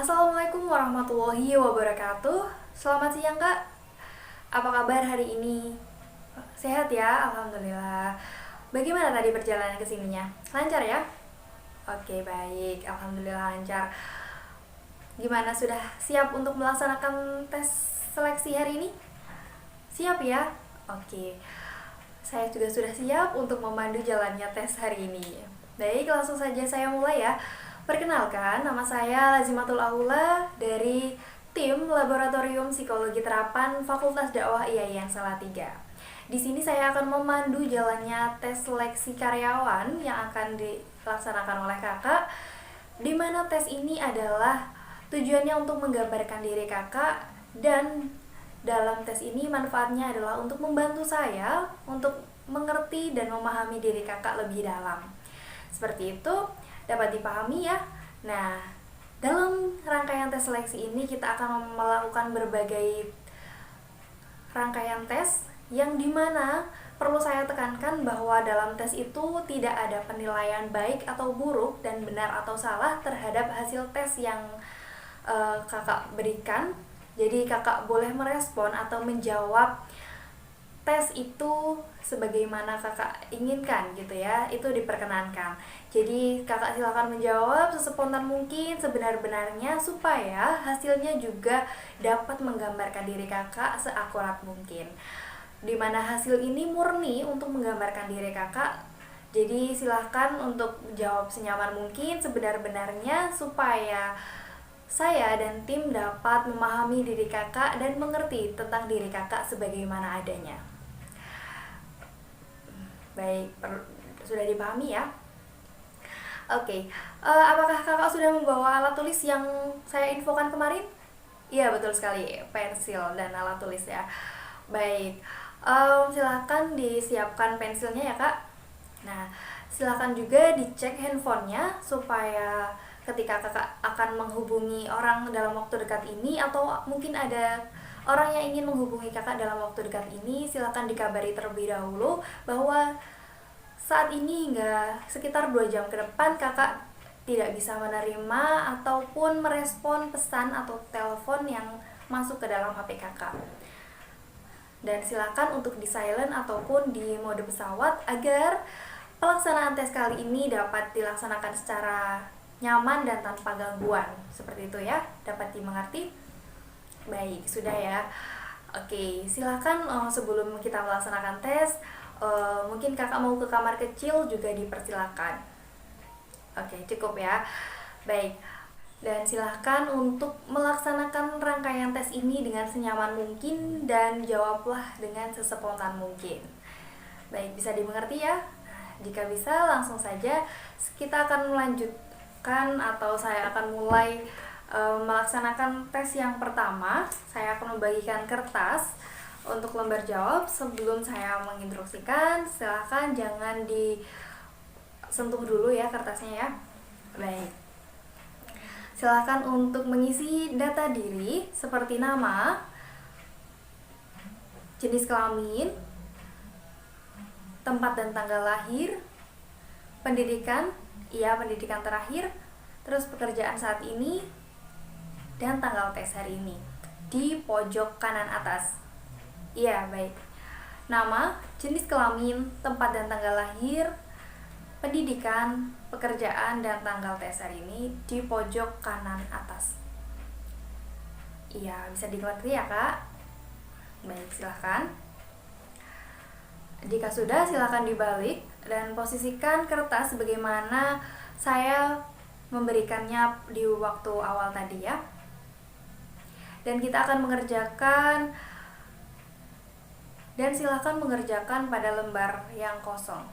Assalamualaikum warahmatullahi wabarakatuh. Selamat siang kak. Apa kabar hari ini? Sehat ya, alhamdulillah. Bagaimana tadi perjalanan kesininya? Lancar ya? Oke, baik, alhamdulillah lancar. Gimana, sudah siap untuk melaksanakan tes seleksi hari ini? Siap ya? Oke. Saya juga sudah siap untuk memandu jalannya tes hari ini. Baik, langsung saja saya mulai ya. Perkenalkan, nama saya Lazimatul Aula dari tim Laboratorium Psikologi Terapan Fakultas Dakwah IAIN Salatiga. Di sini saya akan memandu jalannya tes seleksi karyawan yang akan dilaksanakan oleh kakak, di mana tes ini adalah tujuannya untuk menggambarkan diri kakak, dan dalam tes ini manfaatnya adalah untuk membantu saya untuk mengerti dan memahami diri kakak lebih dalam. Seperti itu, dapat dipahami ya. Nah, dalam rangkaian tes seleksi ini kita akan melakukan berbagai rangkaian tes yang dimana perlu saya tekankan bahwa dalam tes itu tidak ada penilaian baik atau buruk dan benar atau salah terhadap hasil tes yang kakak berikan. Jadi kakak boleh merespon atau menjawab tes itu sebagaimana kakak inginkan gitu ya, itu diperkenankan. Jadi kakak silakan menjawab sespontan mungkin, sebenar-benarnya, supaya hasilnya juga dapat menggambarkan diri kakak seakurat mungkin. Dimana hasil ini murni untuk menggambarkan diri kakak. Jadi silahkan untuk jawab senyaman mungkin, sebenar-benarnya, supaya saya dan tim dapat memahami diri kakak dan mengerti tentang diri kakak sebagaimana adanya. Baik, sudah dipahami ya? Oke, apakah kakak sudah membawa alat tulis yang saya infokan kemarin? Iya, betul sekali, pensil dan alat tulis ya. Baik, silakan disiapkan pensilnya ya kak. Nah, silakan juga dicek handphonenya supaya ketika kakak akan menghubungi orang dalam waktu dekat ini, atau mungkin ada orang yang ingin menghubungi kakak dalam waktu dekat ini, silakan dikabari terlebih dahulu bahwa saat ini hingga sekitar 2 jam ke depan kakak tidak bisa menerima ataupun merespon pesan atau telepon yang masuk ke dalam HP kakak. Dan silakan untuk di silent ataupun di mode pesawat agar pelaksanaan tes kali ini dapat dilaksanakan secara nyaman dan tanpa gangguan. Seperti itu ya, dapat dimengerti? Baik, sudah ya. Oke, silakan sebelum kita melaksanakan tes, mungkin kakak mau ke kamar kecil juga dipersilakan. Oke, cukup ya. Baik, dan silahkan untuk melaksanakan rangkaian tes ini dengan senyaman mungkin dan jawablah dengan sespontan mungkin. Baik, bisa dimengerti ya? Nah, jika bisa, langsung saja kita akan melanjutkan atau saya akan mulai melaksanakan tes yang pertama. Saya akan membagikan kertas untuk lembar jawab. Sebelum saya menginstruksikan, silahkan jangan disentuh dulu ya kertasnya ya. Baik, silahkan untuk mengisi data diri seperti nama, jenis kelamin, tempat dan tanggal lahir, pendidikan, pendidikan terakhir, terus pekerjaan saat ini, dan tanggal tes hari ini di pojok kanan atas. Iya, baik. Nama, jenis kelamin, tempat dan tanggal lahir, pendidikan, pekerjaan, dan tanggal tes hari ini di pojok kanan atas. Iya, bisa dimengerti ya kak? Baik, silahkan. Jika sudah, silahkan dibalik dan posisikan kertas sebagaimana saya memberikannya di waktu awal tadi ya. Dan kita akan mengerjakan, dan silahkan mengerjakan pada lembar yang kosong.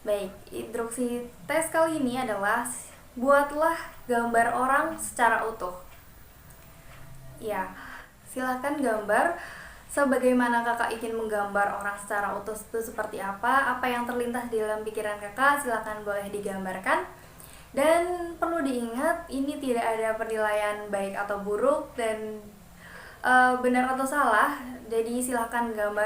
Baik, instruksi tes kali ini adalah buatlah gambar orang secara utuh. Ya, silahkan gambar sebagaimana kakak ingin menggambar orang secara utuh itu seperti apa yang terlintas di dalam pikiran kakak, silahkan boleh digambarkan. Dan perlu diingat, ini tidak ada penilaian baik atau buruk dan benar atau salah. Jadi silahkan gambar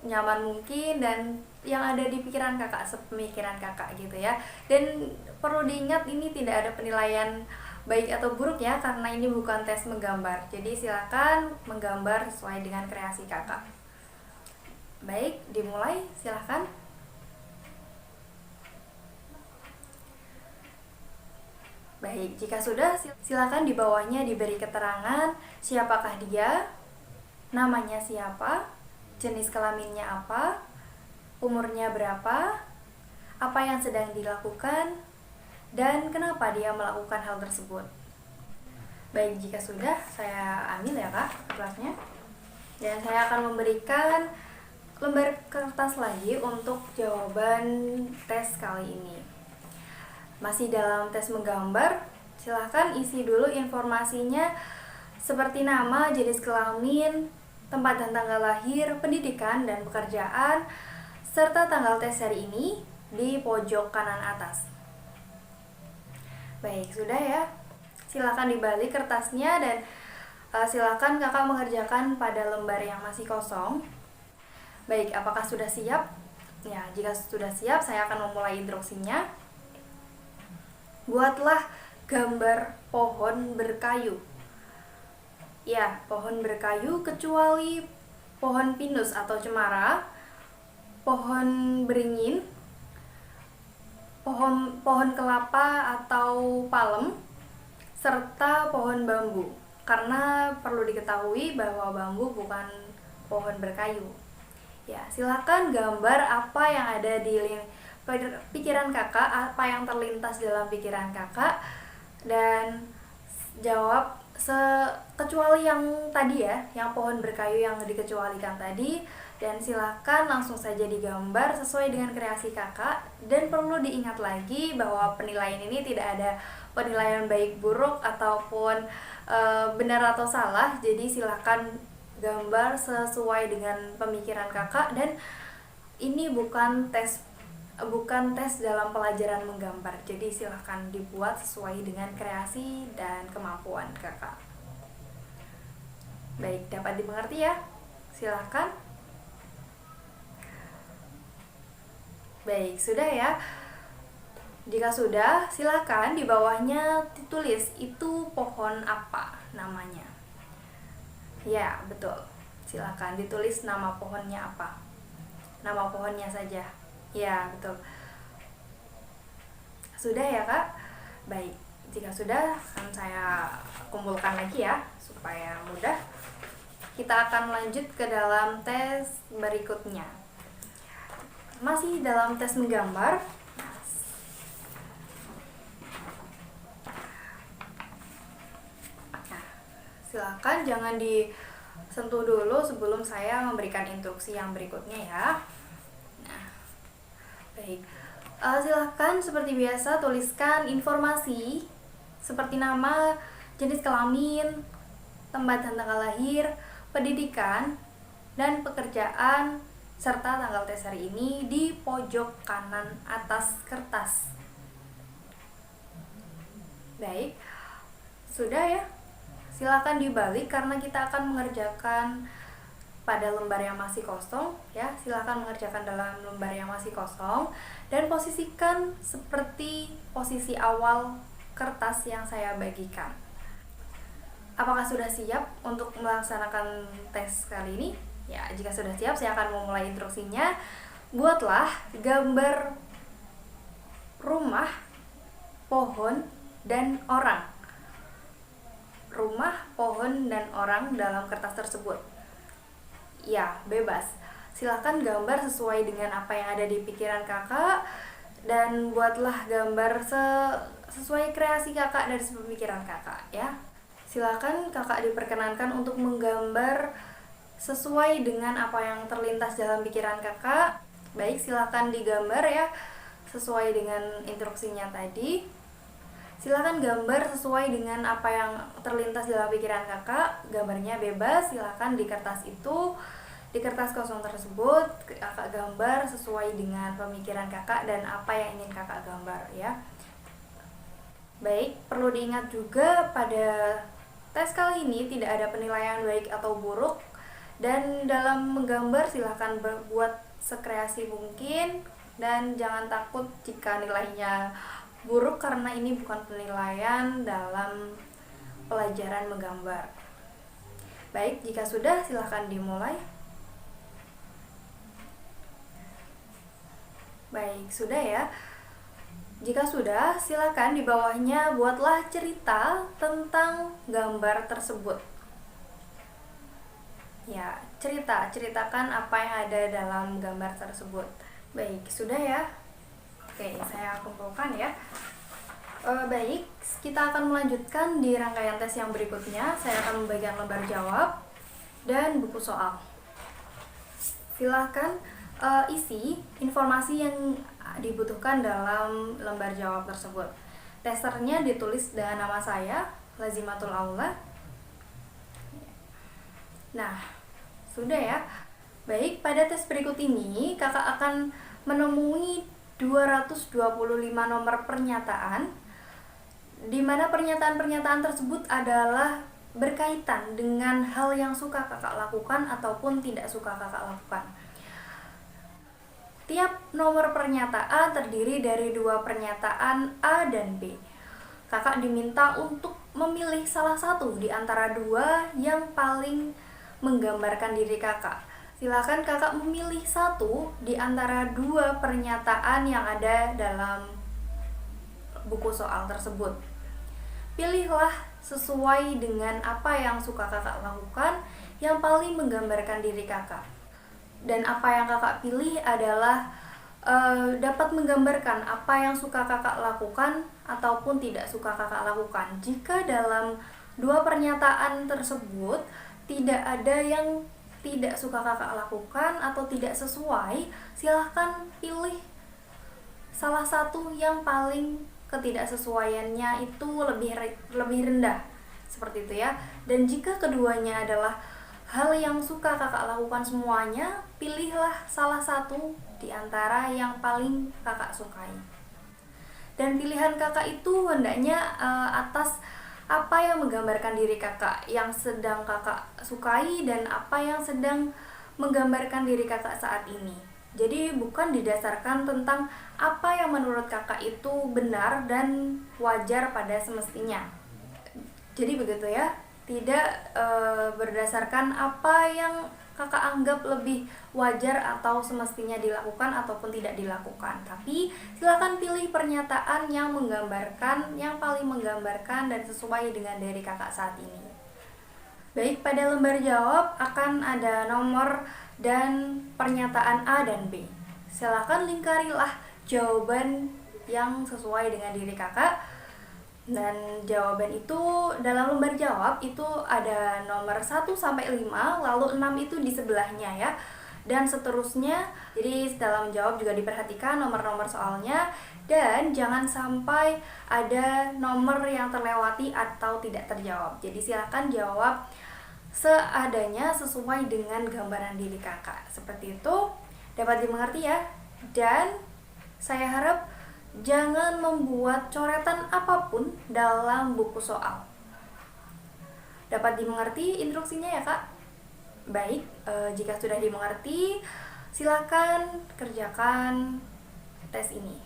senyaman mungkin dan yang ada di pikiran kakak, sepemikiran kakak gitu ya. Dan perlu diingat ini tidak ada penilaian baik atau buruk ya, karena ini bukan tes menggambar. Jadi silakan menggambar sesuai dengan kreasi kakak. Baik, dimulai, silakan. Baik, jika sudah, silakan di bawahnya diberi keterangan siapakah dia, namanya siapa, jenis kelaminnya apa, umurnya berapa, apa yang sedang dilakukan, dan kenapa dia melakukan hal tersebut. Baik, jika sudah, saya ambil ya kak kertasnya. Dan saya akan memberikan lembar kertas lagi untuk jawaban tes kali ini. Masih dalam tes menggambar, silahkan isi dulu informasinya seperti nama, jenis kelamin, tempat dan tanggal lahir, pendidikan dan pekerjaan, serta tanggal tes hari ini di pojok kanan atas. Baik, sudah ya. Silahkan dibalik kertasnya dan silahkan kakak mengerjakan pada lembar yang masih kosong. Baik, apakah sudah siap? Ya, jika sudah siap, saya akan memulai instruksinya. Buatlah gambar pohon berkayu. Ya, pohon berkayu kecuali pohon pinus atau cemara, pohon beringin, pohon kelapa atau palem, serta pohon bambu. Karena perlu diketahui bahwa bambu bukan pohon berkayu. Ya, silakan gambar apa yang ada di pikiran kakak, apa yang terlintas dalam pikiran kakak, dan jawab kecuali yang tadi ya, yang pohon berkayu yang dikecualikan tadi. Dan silakan langsung saja digambar sesuai dengan kreasi kakak. Dan perlu diingat lagi bahwa penilaian ini tidak ada penilaian baik buruk ataupun benar atau salah. Jadi silakan gambar sesuai dengan pemikiran kakak, dan ini bukan tes dalam pelajaran menggambar. Jadi silahkan dibuat sesuai dengan kreasi dan kemampuan kakak. Baik, dapat dimengerti ya? Silahkan. Baik, sudah ya. Jika sudah, silahkan di bawahnya ditulis itu pohon apa namanya. Ya, betul. Silahkan ditulis nama pohonnya apa. Nama pohonnya saja. Ya, betul. Sudah ya kak? Baik, jika sudah akan saya kumpulkan lagi ya supaya mudah. Kita akan lanjut ke dalam tes berikutnya. Masih dalam tes menggambar. Nah, silakan jangan disentuh dulu sebelum saya memberikan instruksi yang berikutnya ya. Baik, silahkan seperti biasa tuliskan informasi seperti nama, jenis kelamin, tempat dan tanggal lahir, pendidikan, dan pekerjaan, serta tanggal tes hari ini di pojok kanan atas kertas. Baik, sudah ya. Silahkan dibalik karena kita akan mengerjakan pada lembar yang masih kosong ya. Silakan mengerjakan dalam lembar yang masih kosong dan posisikan seperti posisi awal kertas yang saya bagikan. Apakah sudah siap untuk melaksanakan tes kali ini? Ya, jika sudah siap saya akan memulai instruksinya. Buatlah gambar rumah, pohon, dan orang. Rumah, pohon, dan orang dalam kertas tersebut. Ya, bebas. Silahkan gambar sesuai dengan apa yang ada di pikiran kakak, dan buatlah gambar sesuai kreasi kakak dari pemikiran kakak ya. Silahkan kakak diperkenankan untuk menggambar sesuai dengan apa yang terlintas dalam pikiran kakak. Baik, silahkan digambar ya sesuai dengan instruksinya tadi. Silahkan gambar sesuai dengan apa yang terlintas dalam pikiran kakak. Gambarnya bebas, silahkan di kertas itu, di kertas kosong tersebut kakak gambar sesuai dengan pemikiran kakak dan apa yang ingin kakak gambar ya. Baik, perlu diingat juga pada tes kali ini tidak ada penilaian baik atau buruk, Dan dalam menggambar silahkan berbuat sekreasi mungkin, dan jangan takut jika nilainya buruk karena ini bukan penilaian dalam pelajaran menggambar. Baik, jika sudah silahkan dimulai. Baik, sudah ya. Jika sudah, silakan di bawahnya buatlah cerita tentang gambar tersebut. Ya, ceritakan apa yang ada dalam gambar tersebut. Baik, sudah ya. Oke, saya kumpulkan ya. Baik, kita akan melanjutkan di rangkaian tes yang berikutnya. Saya akan membagikan lembar jawab dan buku soal. Silahkan isi informasi yang dibutuhkan dalam lembar jawab tersebut. Testernya ditulis dengan nama saya, Lazimatul Aula. Nah, sudah ya. Baik, pada tes berikut ini kakak akan menemui 225 nomor pernyataan, di mana pernyataan-pernyataan tersebut adalah berkaitan dengan hal yang suka kakak lakukan ataupun tidak suka kakak lakukan. Tiap nomor pernyataan terdiri dari 2 pernyataan A dan B. Kakak diminta untuk memilih salah satu di antara 2 yang paling menggambarkan diri kakak. Silakan kakak memilih satu di antara 2 pernyataan yang ada dalam buku soal tersebut. Pilihlah sesuai dengan apa yang suka kakak lakukan, yang paling menggambarkan diri kakak. Dan apa yang kakak pilih adalah dapat menggambarkan apa yang suka kakak lakukan ataupun tidak suka kakak lakukan. Jika dalam 2 pernyataan tersebut tidak ada yang tidak suka kakak lakukan atau tidak sesuai, silahkan pilih salah satu yang paling ketidaksesuaiannya itu lebih rendah, seperti itu ya. Dan jika keduanya adalah hal yang suka kakak lakukan semuanya, pilihlah salah satu di antara yang paling kakak sukai. Dan pilihan kakak itu hendaknya atas apa yang menggambarkan diri kakak yang sedang kakak sukai dan apa yang sedang menggambarkan diri kakak saat ini. Jadi bukan didasarkan tentang apa yang menurut kakak itu benar dan wajar pada semestinya. Jadi begitu ya, tidak berdasarkan apa yang kakak anggap lebih wajar atau semestinya dilakukan ataupun tidak dilakukan. Tapi silakan pilih pernyataan yang menggambarkan, yang paling menggambarkan dan sesuai dengan diri kakak saat ini. Baik, pada lembar jawab akan ada nomor dan pernyataan A dan B. Silakan lingkarilah jawaban yang sesuai dengan diri kakak. Dan jawaban itu dalam lembar jawab itu ada nomor 1 sampai 5, lalu 6 itu di sebelahnya ya. Dan seterusnya. Jadi dalam jawab juga diperhatikan nomor-nomor soalnya, dan jangan sampai ada nomor yang terlewati atau tidak terjawab. Jadi silakan jawab seadanya sesuai dengan gambaran diri kakak. Seperti itu, dapat dimengerti ya. Dan saya harap jangan membuat coretan apapun dalam buku soal. Dapat dimengerti instruksinya ya kak? Baik, jika sudah dimengerti, silakan kerjakan tes ini.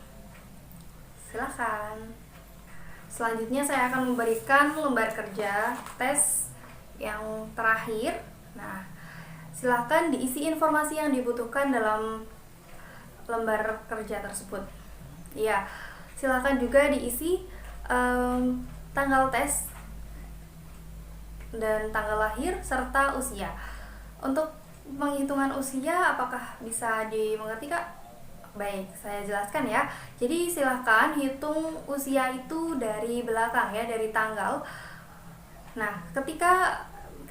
Silakan. Selanjutnya saya akan memberikan lembar kerja tes yang terakhir. Nah, silakan diisi informasi yang dibutuhkan dalam lembar kerja tersebut. Ya, silakan juga diisi tanggal tes dan tanggal lahir serta usia. Untuk penghitungan usia apakah bisa dimengerti kak? Baik, saya jelaskan ya. Jadi silakan hitung usia itu dari belakang ya, dari tanggal. Nah, ketika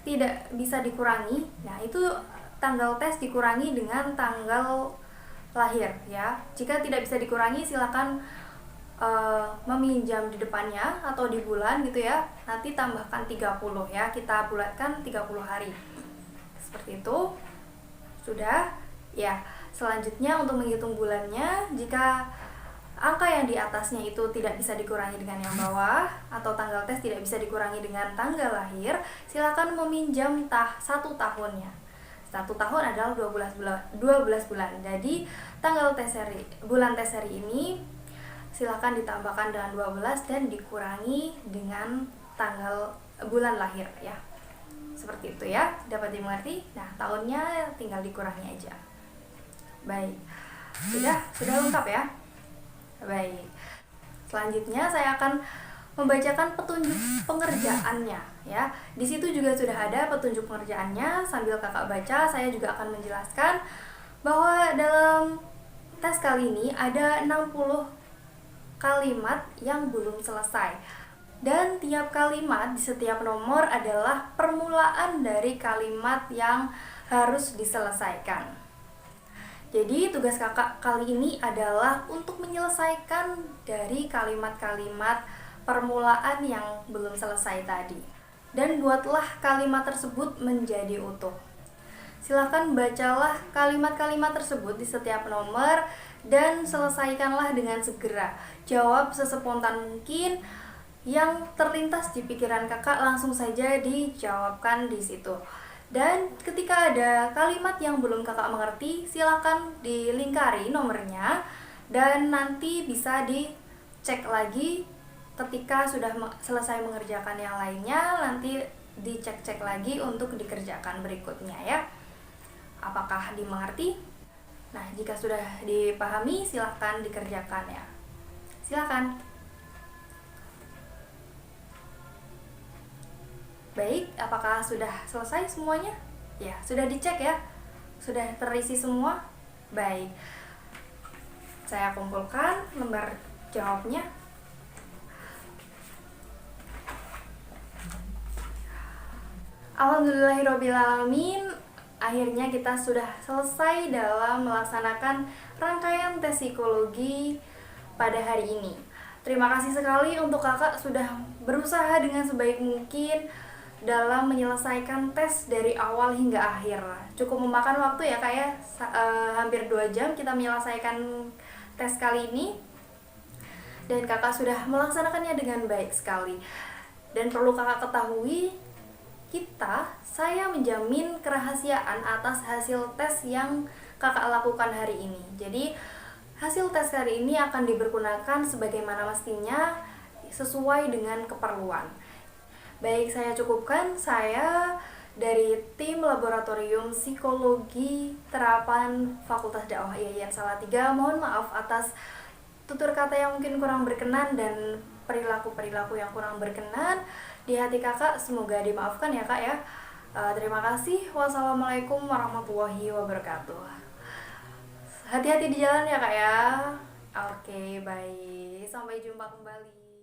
tidak bisa dikurangi, nah itu tanggal tes dikurangi dengan tanggal lahir ya. Jika tidak bisa dikurangi, silakan meminjam di depannya atau di bulan gitu ya. Nanti tambahkan 30 ya. Kita bulatkan 30 hari. Seperti itu. Sudah? Ya. Selanjutnya untuk menghitung bulannya, jika angka yang di atasnya itu tidak bisa dikurangi dengan yang bawah atau tanggal tes tidak bisa dikurangi dengan tanggal lahir, silakan meminjam 1 tahunnya. 1 tahun adalah 12 bulan. Jadi tanggal bulan tes hari ini silakan ditambahkan dengan 12 dan dikurangi dengan tanggal bulan lahir ya. Seperti itu ya, dapat dimengerti? Nah, tahunnya tinggal dikurangi aja. Baik. Sudah lengkap ya? Baik. Selanjutnya saya akan membacakan petunjuk pengerjaannya ya. Di situ juga sudah ada petunjuk pengerjaannya. Sambil kakak baca, saya juga akan menjelaskan bahwa dalam tes kali ini ada 60 kalimat yang belum selesai. Dan tiap kalimat di setiap nomor adalah permulaan dari kalimat yang harus diselesaikan. Jadi tugas kakak kali ini adalah untuk menyelesaikan dari kalimat-kalimat permulaan yang belum selesai tadi. Dan buatlah kalimat tersebut menjadi utuh. Silakan bacalah kalimat-kalimat tersebut di setiap nomor dan selesaikanlah dengan segera. Jawab sespontan mungkin, yang terlintas di pikiran kakak langsung saja dijawabkan di situ. Dan ketika ada kalimat yang belum kakak mengerti, silakan dilingkari nomornya dan nanti bisa dicek lagi ketika sudah selesai mengerjakan yang lainnya, nanti dicek-cek lagi untuk dikerjakan berikutnya ya. Apakah dimengerti? Nah, jika sudah dipahami, silakan dikerjakan ya. Silakan. Baik, apakah sudah selesai semuanya? Ya, sudah dicek ya? Sudah terisi semua? Baik. Saya kumpulkan lembar jawabnya. Alhamdulillahirrabbilalamin, akhirnya kita sudah selesai dalam melaksanakan rangkaian tes psikologi pada hari ini. Terima kasih sekali untuk kakak sudah berusaha dengan sebaik mungkin dalam menyelesaikan tes dari awal hingga akhir. Cukup memakan waktu ya kak ya, hampir 2 jam kita menyelesaikan tes kali ini. Dan kakak sudah melaksanakannya dengan baik sekali. Dan perlu kakak ketahui, saya menjamin kerahasiaan atas hasil tes yang kakak lakukan hari ini. Jadi hasil tes hari ini akan dipergunakan sebagaimana mestinya sesuai dengan keperluan. Baik, saya cukupkan. Saya dari tim Laboratorium Psikologi Terapan Fakultas Dakwah IAIN Salatiga, mohon maaf atas tutur kata yang mungkin kurang berkenan dan perilaku-perilaku yang kurang berkenan di hati kakak. Semoga dimaafkan ya kak ya. Terima kasih. Wassalamualaikum warahmatullahi wabarakatuh. Hati-hati di jalan ya kak ya. Oke, baik. Sampai jumpa kembali.